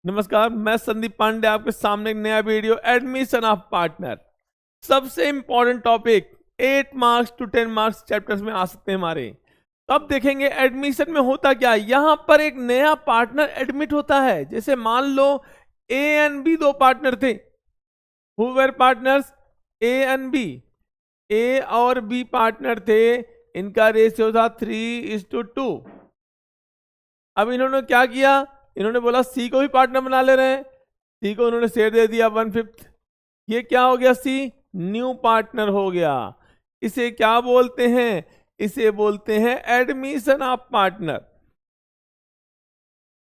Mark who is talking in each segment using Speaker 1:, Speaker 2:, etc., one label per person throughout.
Speaker 1: नमस्कार, मैं संदीप पांडे आपके सामने एक नया वीडियो एडमिशन ऑफ पार्टनर। सबसे important topic 8 marks to 10 marks chapters में आ सकते हैं हमारे। तो अब देखेंगे एडमिशन में होता क्या है। यहां पर एक नया पार्टनर एडमिट होता है। जैसे मान लो ए एंड बी दो पार्टनर थे। Who were partners? A and B. A और बी पार्टनर थे, इनका रेशियो था 3:2। अब इन्होंने क्या किया, इन्होंने बोला सी को भी पार्टनर बना ले रहे हैं। सी को उन्होंने शेयर दे दिया 1/5। ये क्या हो गया? सी न्यू पार्टनर हो गया। इसे क्या बोलते हैं? इसे बोलते हैं एडमिशन ऑफ पार्टनर।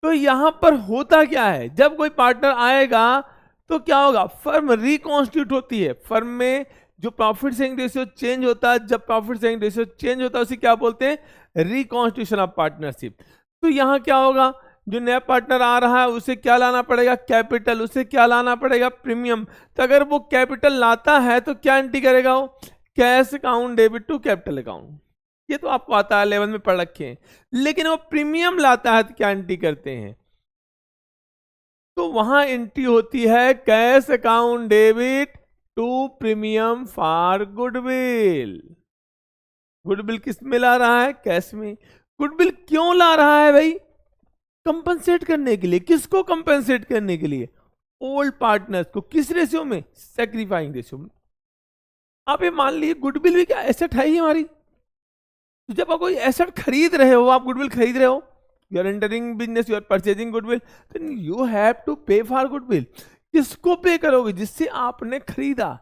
Speaker 1: तो यहां पर होता क्या है, जब कोई पार्टनर आएगा तो क्या होगा? फर्म रिकॉन्स्टिट्यूट होती है। फर्म में जो प्रॉफिट शेयरिंग रेशियो चेंज होता है, जब प्रॉफिट शेयरिंग रेशियो चेंज होता है उसे क्या बोलते हैं? Reconstitution of partnership. तो यहां क्या होगा? जो नया पार्टनर आ रहा है उसे क्या लाना पड़ेगा? कैपिटल। उसे क्या लाना पड़ेगा? प्रीमियम। तो अगर वो कैपिटल लाता है तो क्या एंट्री करेगा वो? Cash account debit to capital account. ये तो आपको आता है, 11 में पढ़ रखे हैं। लेकिन वो प्रीमियम लाता है तो क्या एंट्री करते हैं? तो वहां एंट्री होती है cash account debit to premium for goodwill. Goodwill किस में ला रहा है? कैश में। गुडविल क्यों ला रहा है भाई? कंपनसेट करने के लिए। किसको कंपनसेट करने के लिए? ओल्ड पार्टनर्स को। किस रेशियो में? सेक्रीफाइंग रेशियो में। आप ये मान लीजिए गुडविल भी क्या एसेट है ही हमारी। तो जब आप कोई एसेट खरीद रहे हो, आप गुडविल खरीद रहे हो, you are entering business, you are purchasing goodwill, then you have to pay for goodwill. किसको पे करोगे? जिससे आपने खरीदा।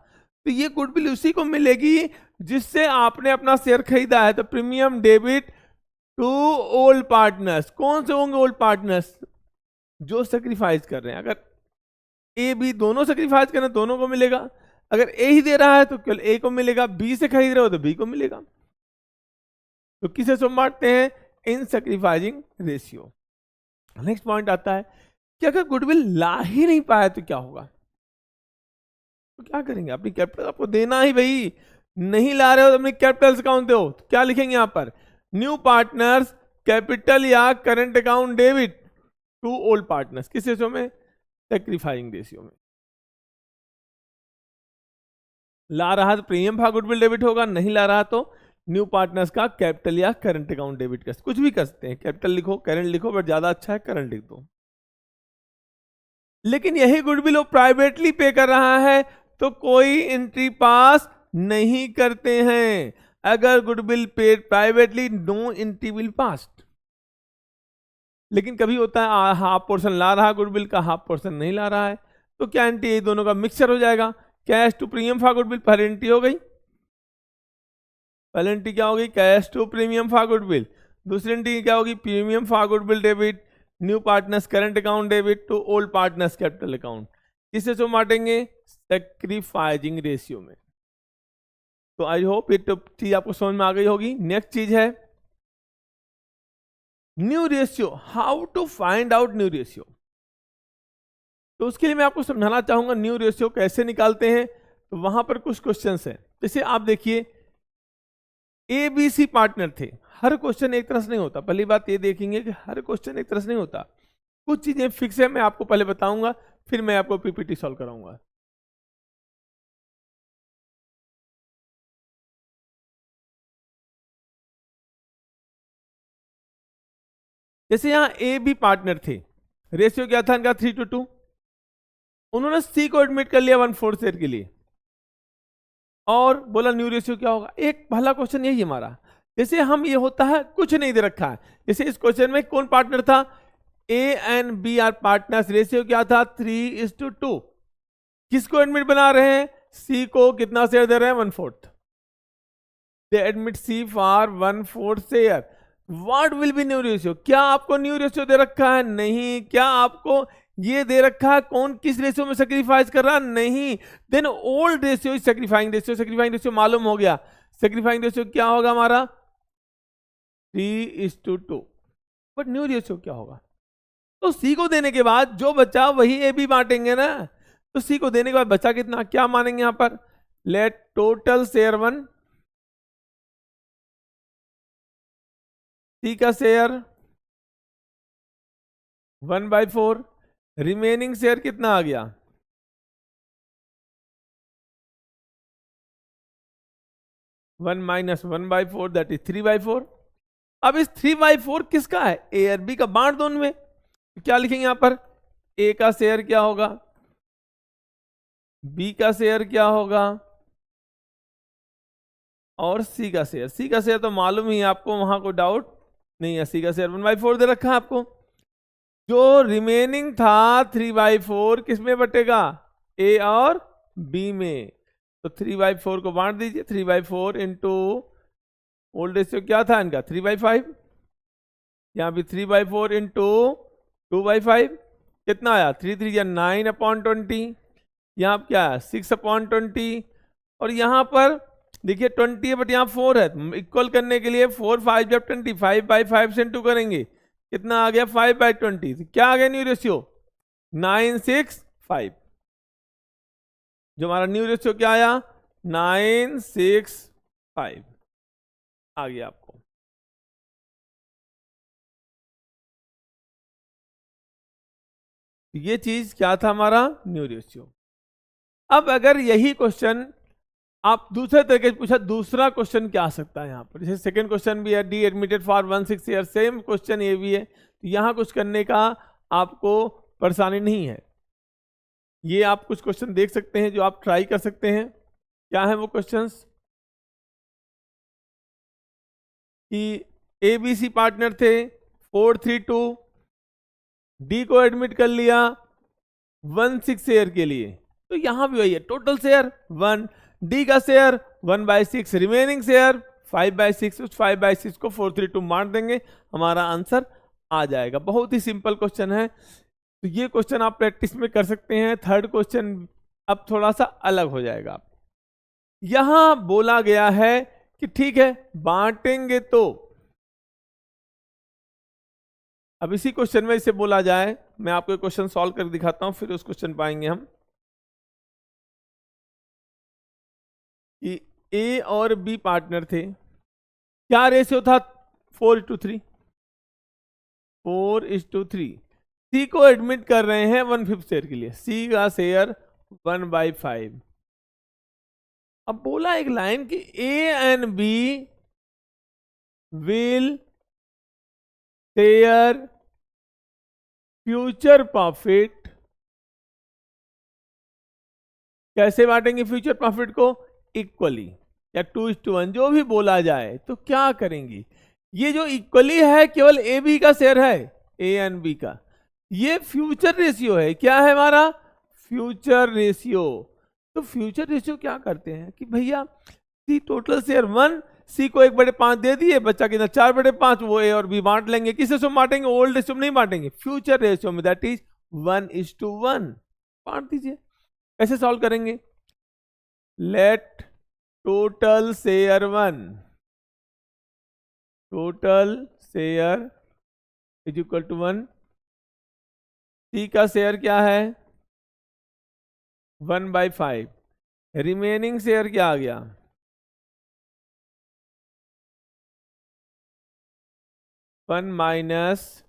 Speaker 1: तो ये गुडविल उसी को मिलेगी जिससे आपने अपना शेयर खरीदा है। तो premium debit to old partners. कौन से होंगे ओल्ड पार्टनर्स? जो सेक्रीफाइस कर रहे हैं। अगर ए बी दोनों सेक्रीफाइस कर रहे हैं, दोनों को मिलेगा। अगर ए ही दे रहा है तो केवल ए को मिलेगा। बी से खरीद रहे हो तो बी को मिलेगा। तो किसे सम बांटते हैं? इन सेक्रीफाइसिंग रेशियो। नेक्स्ट पॉइंट आता है कि अगर गुडविल ला ही नहीं पाया तो क्या होगा? तो क्या करेंगे? अपनी कैपिटल आपको देना ही भाई। नहीं ला रहे हो तो अपनी कैपिटल अकाउंट दो। तो क्या लिखेंगे यहां पर? न्यू पार्टनर्स कैपिटल या current account debit to old partners. किस रेशियो में? सेक्रीफाइंग रेशियो में। ला रहा तो प्रीमियम फॉर गुडविल डेबिट होगा, नहीं ला रहा तो न्यू पार्टनर्स का कैपिटल या करंट अकाउंट डेबिट कर, कुछ भी कर सकते हैं। कैपिटल लिखो, करंट लिखो, बट ज्यादा अच्छा है करंट लिख दो। लेकिन यही गुडविल वो प्राइवेटली पे कर रहा है तो कोई एंट्री पास नहीं करते हैं। अगर goodwill paid privately, no entry will pass. लेकिन कभी होता है हाफ पोर्शन ला रहा गुडविल का, हाफ पोर्शन नहीं ला रहा है, तो क्या एंट्री? दोनों का मिक्सचर हो जाएगा। Cash to premium for goodwill पहले एंट्री हो गई। पहली एंट्री क्या होगी? Cash to premium for goodwill. दूसरी एंट्री क्या होगी? Premium for goodwill debit new partners current account debit to old partners capital account. किससे सो बांटेंगे? सेक्रीफाइजिंग रेशियो में। तो आई होप ये चीज आपको समझ में आ गई होगी। नेक्स्ट चीज है new ratio. How to find out new ratio. तो उसके लिए मैं आपको समझाना चाहूंगा न्यू रेशियो कैसे निकालते हैं। तो वहां पर कुछ क्वेश्चंस हैं। जैसे आप देखिए ए बी सी पार्टनर थे। हर क्वेश्चन एक तरह से नहीं होता। पहली बात ये देखेंगे कि हर क्वेश्चन एक तरह से नहीं होता। कुछ चीजें फिक्स है, मैं आपको पहले बताऊंगा, फिर मैं आपको पीपीटी सॉल्व कराऊंगा। जैसे यहां ए बी पार्टनर थे, रेशियो क्या था इनका? 3:2। उन्होंने सी को एडमिट कर लिया 1/4 शेयर के लिए और बोला न्यू रेशियो क्या होगा। एक पहला क्वेश्चन यही हमारा। जैसे हम ये होता है कुछ नहीं दे रखा है। जैसे इस क्वेश्चन में कौन पार्टनर था? A and B are partners. Ratio क्या था? 3:2। किसको एडमिट बना रहे हैं? सी को। कितना शेयर दे रहे हैं? 1/4। They admit C for 1/4 share. What will be new ratio? क्या आपको न्यू रेशियो दे रखा है? नहीं। क्या आपको ये दे रखा है कौन किस रेशियो में सेक्रीफाइस कर रहा है? नहीं। Then old ratio is sacrificing ratio. Sacrificing ratio मालूम हो गया। सेक्रीफाइंग रेशियो क्या होगा हमारा? 3:2। बट न्यू रेशियो क्या होगा? तो सी को देने के बाद जो बचा वही ए बी बांटेंगे ना। तो सी को देने के बाद बचा कितना? क्या मानेंगे यहां पर? लेट टोटल शेयर 1, सी का शेयर 1/4, रिमेनिंग शेयर कितना आ गया? 1 माइनस 1/4 दैट इज 3/4। अब इस 3/4 किसका है? ए और बी का, बांट दो उनमें। तो क्या लिखेंगे यहां पर? ए का शेयर क्या होगा, बी का शेयर क्या होगा, और सी का शेयर। सी का शेयर तो मालूम ही है आपको, वहां कोई डाउट नहीं है। सी का शेयर 1/4 दे रखा है आपको। जो रिमेनिंग था 3/4 किस में बटेगा? ए और बी में। तो 3/4 को बांट दीजिए। 3/4 इंटू ओल्ड रेशियो क्या था इनका? 3/5। यहाँ भी 3/4 इंटू 2/5 कितना आया? 3 3 या 9/20। यहाँ क्या है? 6/20। और यहाँ पर देखिए 20 है बट यहाँ 4 है, इक्वल करने के लिए 4 5 जब 20, 5/5 से इंटू करेंगे कितना आ गया? 5/20। क्या आ गया न्यू रेशियो? 965। जो हमारा न्यू रेशियो क्या आया? 965 आ गया आपको। ये चीज क्या था हमारा? New ratio. अब अगर यही क्वेश्चन आप दूसरे तरीके से पूछा, दूसरा क्वेश्चन क्या आ सकता है यहाँ पर? जैसे सेकंड क्वेश्चन भी है, D admitted for 1/6 year, same question ये भी है। तो यहाँ कुछ करने का आपको परेशानी नहीं है। ये आप कुछ क्वेश्चन देख सकते हैं जो आप ट्राई कर सकते हैं। क्या है वो क्वेश्चंस? कि ए बी सी पार्टनर थे, 432, डी को एडमिट कर लिया 1/6 शेयर के लिए। तो यहां भी वही है, टोटल शेयर 1, डी का शेयर 1/6, रिमेनिंग शेयर 5/6। उस 5/6 को 432 मार देंगे, हमारा आंसर आ जाएगा। बहुत ही सिंपल क्वेश्चन है। तो ये क्वेश्चन आप प्रैक्टिस में कर सकते हैं। थर्ड क्वेश्चन अब थोड़ा सा अलग हो जाएगा। यहां बोला गया है कि ठीक है बांटेंगे, तो अब इसी क्वेश्चन में इसे बोला जाए, मैं आपको क्वेश्चन सॉल्व कर दिखाता हूं, फिर उस क्वेश्चन पाएंगे हम। कि ए और बी पार्टनर थे, क्या रेशियो था? 4:3। 4:3। सी को एडमिट कर रहे हैं 1/5 शेयर के लिए। सी का शेयर 1/5। अब बोला एक लाइन कि A and B will share future profit. कैसे बांटेंगे फ्यूचर प्रॉफिट को? इक्वली या 2:1, जो भी बोला जाए। तो क्या करेंगे? ये जो इक्वली है केवल ए बी का शेयर है, ए एंड बी का। ये फ्यूचर रेशियो है। क्या है हमारा? Future ratio. तो फ्यूचर रेशियो क्या करते हैं कि भैया सी टोटल शेयर 1, सी को 1/5 दे दिए, बच्चा कितना? 4/5। वो ए और बी बांट लेंगे। किस रेशियो में बांटेंगे? ओल्ड रेशियो में नहीं बांटेंगे, फ्यूचर रेशियो में, दैट इज 1:1। बांट दीजिए। कैसे सॉल्व करेंगे? Let total share 1, total share is equal to 1। C का शेयर क्या है? 1/5। रिमेनिंग शेयर क्या आ गया? 1 माइनस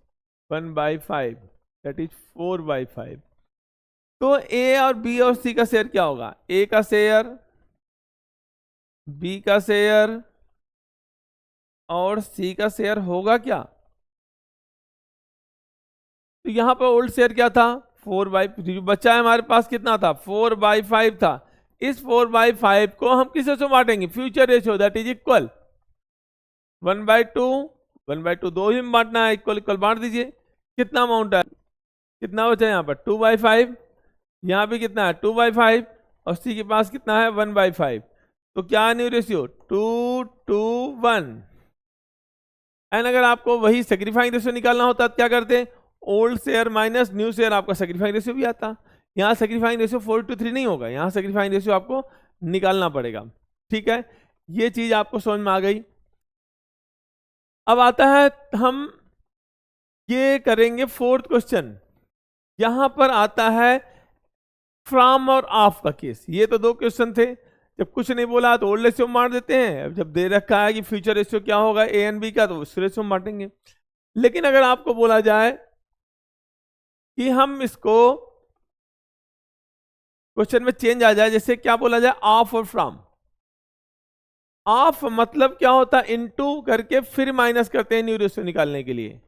Speaker 1: 1/5 दैट इज 4/5। तो ए और बी और सी का शेयर क्या होगा? ए का शेयर, बी का शेयर और सी का शेयर होगा क्या? तो यहां पर ओल्ड शेयर क्या था? 4/5। बच्चा है हमारे पास कितना था? 4/5 था। इस 4/5 को हम किस रेशो बांटेंगे? Future ratio, that is equal 1/2। 1/2 दो ही में बांटना है, इक्वल इक्वल बांट दीजिए। कितना अमाउंट है? कितना बचा यहाँ पर? 2/5। यहाँ भी कितना है? 2/5। और सी के पास कितना है? 1/5। तो क्या है न्यू रेशियो? 2:1। एंड अगर आपको वही सेक्रीफाइंग रेशियो निकालना होता तो क्या करते? Old share minus new share, आपका सेक्रीफाइंग रेशियो भी आता। यहाँ सेक्रीफाइंग रेशियो 4:3 नहीं होगा, यहाँ सेक्रीफाइंग रेशियो आपको निकालना पड़ेगा। ठीक है, ये चीज आपको समझ में आ गई। अब आता है, हम ये करेंगे फोर्थ क्वेश्चन। यहां पर आता है फ्रॉम और ऑफ का केस। ये तो दो क्वेश्चन थे। जब कुछ नहीं बोला तो ओल्ड रेशियो मार देते हैं, जब दे रखा है कि फ्यूचर रेशियो क्या होगा ए एंड बी का, तो उस रेशियो बांटेंगे। लेकिन अगर आपको बोला जाए कि हम इसको क्वेश्चन में चेंज आ जाए, जैसे क्या बोला जाए, ऑफ और फ्रॉम। ऑफ मतलब क्या होता है, इनटू करके फिर माइनस करते हैं न्यू रेशियो निकालने के लिए।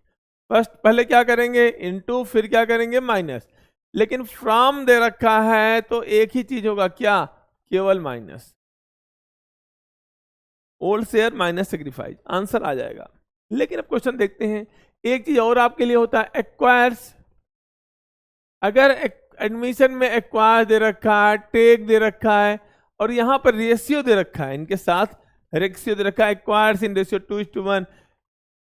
Speaker 1: फर्स्ट पहले क्या करेंगे, इनटू, फिर क्या करेंगे, माइनस। लेकिन फ्रॉम दे रखा है तो एक ही चीज होगा, क्या, केवल minus. Old share minus sacrifice, answer आ जाएगा। लेकिन अब क्वेश्चन देखते हैं, एक चीज और आपके लिए होता है, एक्वायर्स। अगर एडमिशन में एक्वायर दे रखा है, टेक दे रखा है, और यहां पर रेशियो दे रखा है, इनके साथ रेशियो दे रखा है, acquires in ratio 2:1,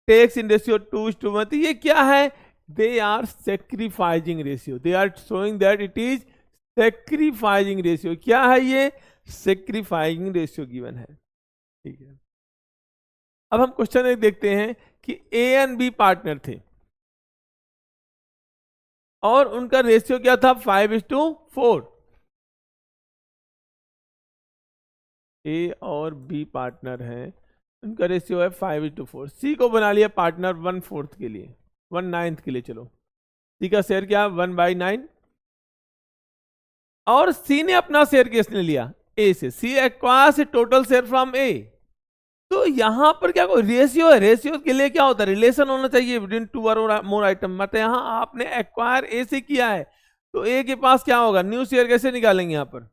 Speaker 1: takes in ratio 2:1, तो ये क्या है, they are sacrificing ratio, they are showing that it is sacrificing ratio. क्या है ये, सेक्रीफाइजिंग रेशियो गिवन है। ठीक है, अब हम क्वेश्चन एक देखते हैं कि ए एंड बी पार्टनर थे और उनका रेशियो क्या था, 5:4। ए और बी पार्टनर हैं, उनका रेशियो है 5:4। सी को बना लिया पार्टनर 1/4 के लिए, 1/9 के लिए। चलो, सी का शेयर क्या, 1/9, और सी ने अपना शेयर किसने लिया, ए से। सी एक्वायर्स टोटल शेयर फ्रॉम ए। तो यहां पर क्या, कोई रेशियो है, रेशियो के लिए क्या होता है, रिलेशन होना चाहिए बिटवीन टू और मोर आइटम। मतलब यहां आपने एक्वायर ए से किया है, तो ए के पास क्या होगा, न्यू शेयर कैसे निकालेंगे, यहां पर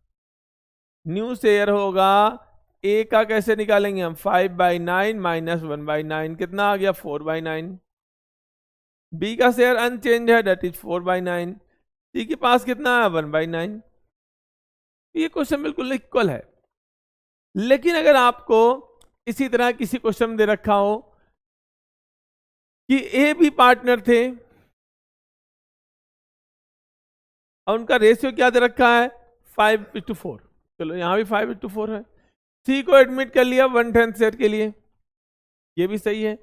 Speaker 1: न्यू शेयर होगा, ए का कैसे निकालेंगे हम, 5/9 माइनस 1/9, कितना आ गया, 4/9। बी का शेयर अनचेंज है, दैट इज 4/9। सी के पास कितना है, 1/9। ये क्वेश्चन बिल्कुल इक्वल है। लेकिन अगर आपको इसी तरह किसी क्वेश्चन में दे रखा हो कि ए बी पार्टनर थे और उनका रेशियो क्या दे रखा है, 5:4। चलो यहां भी 5:4 है। सी को एडमिट कर लिया 1/10 शेयर के लिए, ये भी सही है।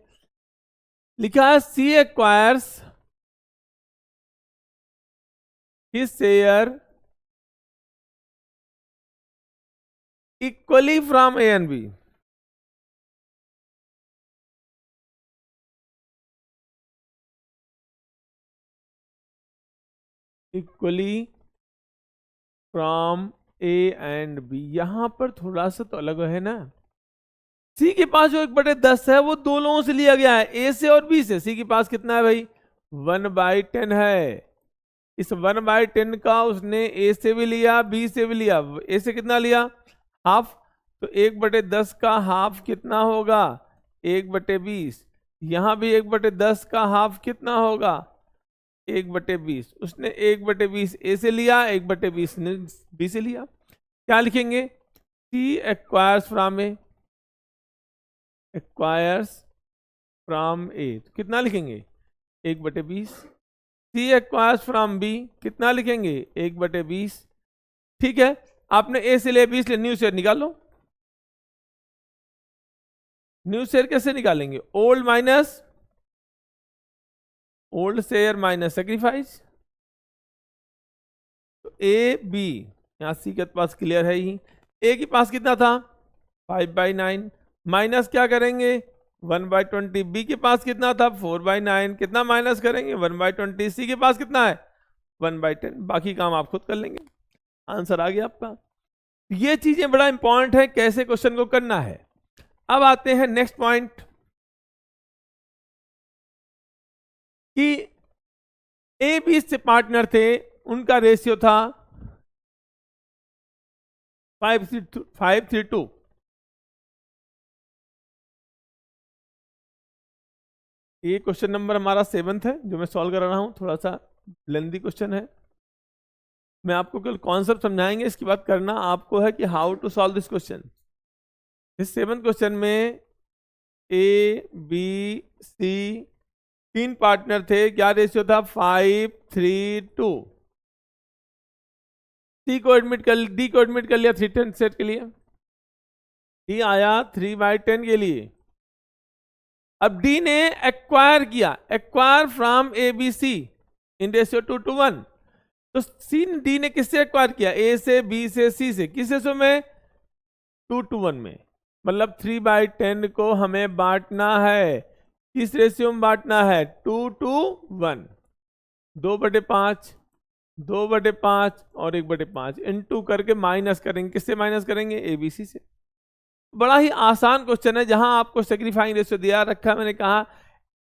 Speaker 1: लिखा है C acquires his share equally from A and B. Equally from A and B, यहां पर थोड़ा सा तो अलग है ना। सी के पास जो 1/10 है वो दो लोगों से लिया गया है, ए से और बी से। सी के पास कितना है भाई, 1/10 है। इस 1/10 का उसने ए से भी लिया, बी से भी लिया। ए से कितना लिया, हाफ, तो 1/10 का हाफ कितना होगा, 1/20। यहां भी 1/10 का हाफ कितना होगा, 1/20। उसने 1/20 ए से लिया, 1/20 ने बी से लिया। क्या लिखेंगे, C acquires from A, acquires from A, कितना लिखेंगे, 1/20। सी एक्वायर्स फ्रॉम बी, कितना लिखेंगे, 1/20। ठीक है, आपने ए से लिया, 20 ले, न्यू शेयर निकालो। न्यू शेयर कैसे निकालेंगे, old minus old share minus sacrifice. तो ए बी, यहां सी के पास क्लियर है ही, ए के पास कितना था, 5/9, माइनस क्या करेंगे, 1/20। बी के पास कितना था, 4/9, कितना माइनस करेंगे, 1/20। सी के पास कितना है, 1/10। बाकी काम आप खुद कर लेंगे, आंसर आ गया आपका। ये चीजें बड़ा इंपॉर्टेंट है, कैसे क्वेश्चन को करना है। अब आते हैं नेक्स्ट पॉइंट कि ए बी से पार्टनर थे, उनका रेशियो था 5:2। ये क्वेश्चन नंबर हमारा 7th है जो मैं सॉल्व कर रहा हूं, थोड़ा सा लेंदी क्वेश्चन है। मैं आपको केवल कॉन्सेप्ट समझाएंगे, इसकी बात करना आपको है कि how to solve this question. इस 7th क्वेश्चन में ए बी सी 3 पार्टनर थे, क्या रेशियो था, 5:3:2। डी को एडमिट कर लिया 3/10 सेट के लिए, डी आया 3/10 के लिए। अब डी ने एक्वायर किया, acquire from A B C in ratio 2:1। तो सी डी ने किससे एक्वायर किया, ए से, बी से, सी से, किस रेशियो में, 2:1 में। मतलब 3/10 को हमें बांटना है, किस रेशियो में बांटना है, 2:1। 2/5, 2/5 और 1/5 इनटू करके माइनस करेंगे। किससे माइनस करेंगे? ABC से। बड़ा ही आसान क्वेश्चन है, जहां आपको सेक्रीफाइंग रेशियो दिया रखा है। मैंने कहा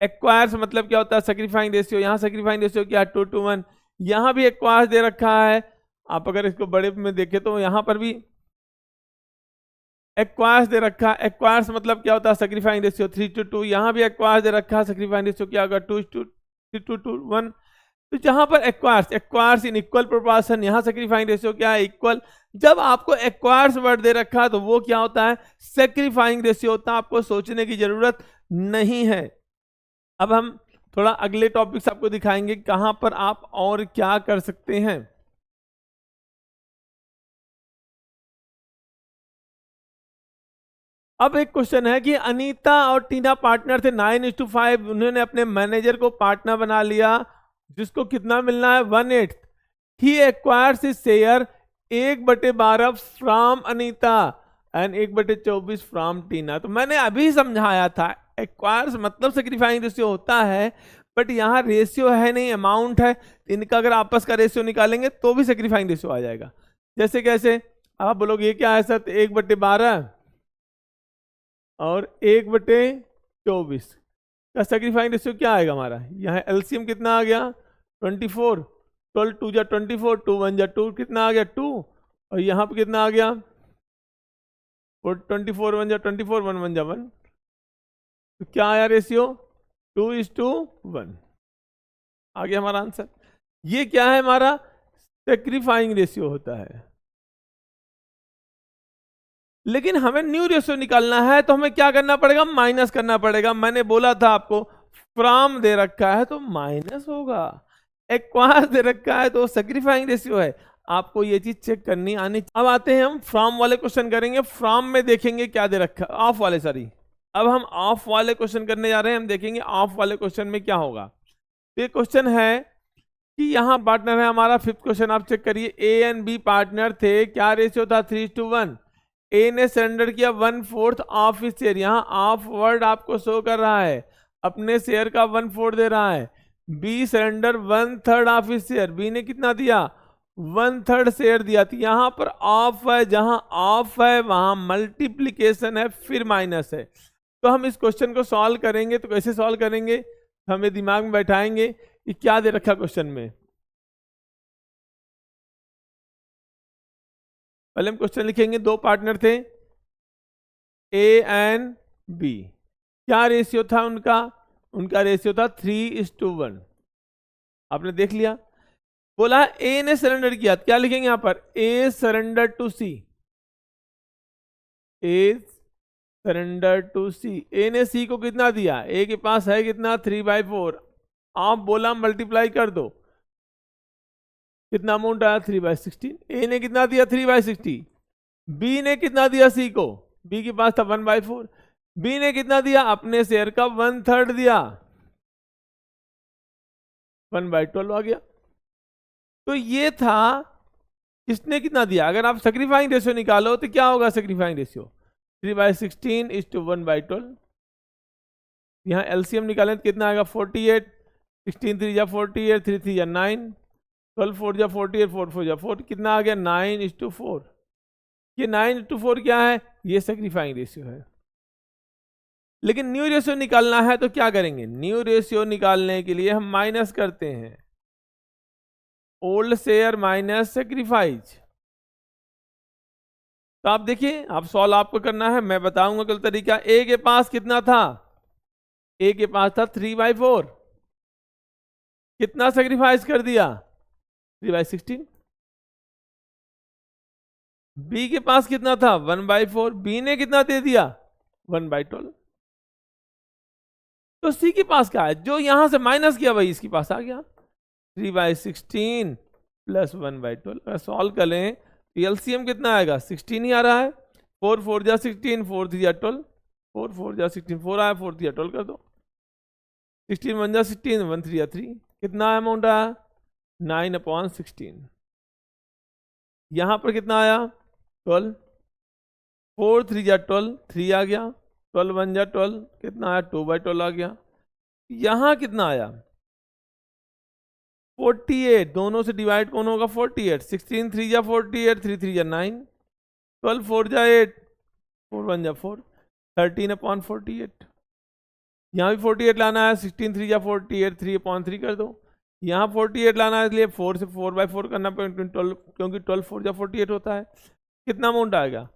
Speaker 1: एक्वायर्स मतलब क्या होता है? सेक्रीफाइंग रेशियो। यहाँ सेक्रीफाइंग रेशियो क्या है? 2:1। यहाँ भी एक्वायर्स दे रखा है। आप अगर इसको बड़े में देखें तो यहाँ पर भी एक्वायर्स दे रखा है। एक्वायर्स मतलब क्या होता है? सेक्रीफाइंग रेशियो 3:2। यहाँ भी एक्वायर्स दे रखा है। सेक्रीफाइंग रेशियो क्या होगा? 2:1। तो जहां पर एक्वायर्स इन इक्वल प्रोपोर्शन, यहाँ सेक्रीफाइंग रेशियो क्या है? इक्वल। जब आपको एक्वायर्स वर्ड दे रखा है तो वो क्या होता है? सेक्रीफाइंग रेशियो होता है। आपको सोचने की जरूरत नहीं है। अब हम थोड़ा अगले टॉपिक्स आपको दिखाएंगे कहां पर आप और क्या कर सकते हैं। अब एक क्वेश्चन है कि अनीता और टीना पार्टनर थे 9:5। उन्होंने अपने मैनेजर को पार्टनर बना लिया, जिसको कितना मिलना है? 1/8। He acquires his share 1/12 from Anita and 1/24 from Tina. तो मैंने अभी समझाया था, एक्वायर्स मतलब सेक्रीफाइंग रेशियो होता है, बट यहाँ रेशियो है नहीं, अमाउंट है। इनका अगर आपस का रेशियो निकालेंगे तो भी सेक्रीफाइंग रेशियो आ जाएगा। जैसे कैसे? आप बोलोगे ये क्या है सर? 1/12 और 1/24 का सेक्रीफाइंग रेशियो क्या आएगा हमारा? यहाँ एलसीएम कितना आ गया? 24। 12 2 जा 24, 2 1 जा 2, कितना आ गया? 2। और यहाँ पे कितना आ गया? 24 1 जा 24, 1 1 जा 1। तो क्या आया रेशियो? 2:1 आ गया हमारा आंसर। ये क्या है? हमारा सेक्रीफाइंग रेशियो होता है। लेकिन हमें न्यू रेशियो निकालना है तो हमें क्या करना पड़ेगा? माइनस करना पड़ेगा। मैंने बोला था आपको, फ्रॉम दे रखा है तो माइनस होगा, एक्वायर्स दे रखा है तो सेक्रीफाइंग रेशियो है। आपको ये चीज चेक करनी आनी। अब आते हैं हम फ्रॉम वाले क्वेश्चन करेंगे। फ्रॉम में देखेंगे क्या दे रखा, ऑफ वाले, सॉरी। अब हम ऑफ वाले क्वेश्चन करने जा रहे हैं। हम देखेंगे ऑफ वाले क्वेश्चन में क्या होगा। तो ये क्वेश्चन है कि यहाँ पार्टनर है हमारा। फिफ्थ क्वेश्चन आप चेक करिए। ए एंड बी पार्टनर थे, क्या रेशियो था? 3:1। ए ने सरेंडर किया 1/4 ऑफ हिज शेयर। यहाँ ऑफ वर्ड आपको शो कर रहा है, अपने शेयर का 1/4 दे रहा है। B surrender 1/3 of his share. B ने कितना दिया? 1/3 शेयर दिया। तो यहाँ पर ऑफ है, जहां ऑफ है वहां मल्टीप्लीकेशन है, फिर माइनस है। तो हम इस क्वेश्चन को सॉल्व करेंगे। तो कैसे सॉल्व करेंगे? हमें दिमाग में बैठाएंगे कि क्या दे रखा क्वेश्चन में। पहले हम क्वेश्चन लिखेंगे। दो पार्टनर थे ए एंड बी। क्या रेशियो था उनका? उनका रेशियो था 3:1। आपने देख लिया। बोला ए ने सरेंडर किया, क्या लिखेंगे यहां पर? A surrender to C. A surrender to C. A ने सी को कितना दिया? ए के पास है कितना? 3/4। आप बोला मल्टीप्लाई कर दो, कितना अमाउंट आया? 3/16। ए ने कितना दिया? 3/60। बी ने कितना दिया सी को? बी के पास था 1/4। बी ने कितना दिया? अपने शेयर का 1/3 दिया, 1/12 आ गया। तो ये था, किसने कितना दिया। अगर आप सेक्रीफाइंग रेशियो निकालो तो क्या होगा? सेक्रीफाइंग रेशियो 3/16:1/12। यहाँ एलसीएम निकालें तो कितना आएगा? 48। 16 3 जा 48, 3 3 जा 9, 12 4 जा 48, 4 4 जा 4, कितना आ गया? 9:4। ये 9:4 क्या है? ये सेक्रीफाइंग रेशियो है। लेकिन न्यू रेशियो निकालना है तो क्या करेंगे? न्यू रेशियो निकालने के लिए हम माइनस करते हैं, ओल्ड शेयर माइनस सेक्रीफाइस। तो आप देखिए, आप सॉल्व आपको करना है, मैं बताऊंगा कल तरीका। ए के पास कितना था? ए के पास था 3/4। कितना सेक्रीफाइस कर दिया? 3/16। बी के पास कितना था? 1/4। बी ने कितना दे दिया? 1/12। तो सी के पास क्या है? जो यहां से माइनस किया वही इसके पास आ गया, 3/16 प्लस 1/12। अगर सॉल्व करें एलसीएम कितना आएगा? 16 ही आ रहा है। 4 4 जा 16, 4 3 जा 12, 4 4 जा 16, 4 आया, 4 3 जा 12 कर दो। 16 1 जा 16, 1 3 जा 3, कितना अमाउंट आया? 9/16। यहां पर कितना आया? 12। 4 3 जा 12, 3 आ गया। 12 1 जा 12, कितना आया? 2/12 आ गया। यहां कितना आया? 48, दोनों से डिवाइड कौन होगा 48, 16 3 जा 48, 3 3 जा 9, 12 4 जा 8, 4 1 जा 4, 13/48। यहाँ भी 48 लाना है, 16 3 जा 48, 3/3 कर दो। यहाँ 48 लाना है, इसलिए 4 से 4/4 करना पड़ेगा, 12, क्योंकि 12 4 जा 48 होता है। कितना अमाउंट आएगा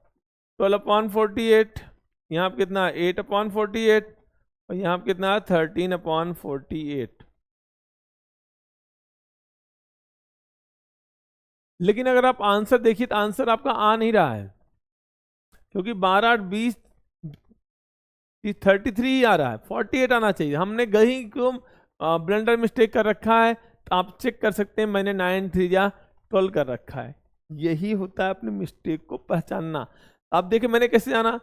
Speaker 1: 12/48, यहाँ पर कितना 8/48, और यहाँ पर कितना 13/48। लेकिन अगर आप आंसर देखिए तो आंसर आपका आ नहीं रहा है, क्योंकि 12 8 20 33 ही आ रहा है, 48 आना चाहिए। हमने कहीं को ब्लेंडर मिस्टेक कर रखा है, तो आप चेक कर सकते हैं, मैंने 9 3 या 12 कर रखा है। यही होता है अपने मिस्टेक को पहचानना। आप देखिए मैंने कैसे जाना,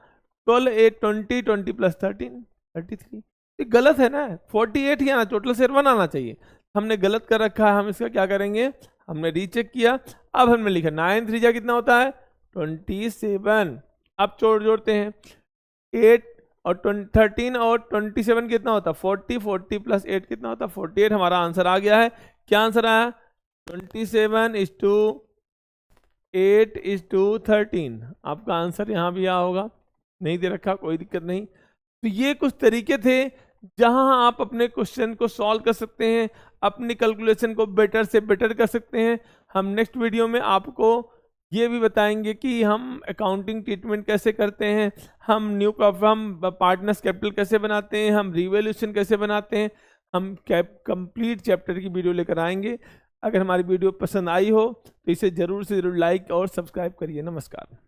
Speaker 1: 12 8 20 20 प्लस 13 33, ये गलत है ना, 48 ही आना, टोटल से 1 आना चाहिए। हमने गलत कर रखा है, हम इसका क्या करेंगे, हमने रीचेक किया। अब हमने लिखा 9 3 जा कितना होता है 27। अब जोड़ते हैं 8 और 13 और 27 कितना होता है 40, 40 प्लस 8 कितना होता है 48। हमारा आंसर आ गया है। क्या आंसर आया 27:8:13। आपका आंसर यहाँ भी आ होगा, नहीं दे रखा कोई दिक्कत नहीं। तो ये कुछ तरीके थे जहां आप अपने क्वेश्चन को सॉल्व कर सकते हैं, अपनी कैलकुलेशन को बेटर से बेटर कर सकते हैं। हम नेक्स्ट वीडियो में आपको ये भी बताएंगे कि हम अकाउंटिंग ट्रीटमेंट कैसे करते हैं, हम पार्टनर्स कैपिटल कैसे बनाते हैं, हम रिवैल्यूएशन कैसे बनाते हैं। हम कंप्लीट चैप्टर की वीडियो लेकर आएंगे। अगर हमारी वीडियो पसंद आई हो तो इसे ज़रूर से ज़रूर लाइक और सब्सक्राइब करिए। नमस्कार।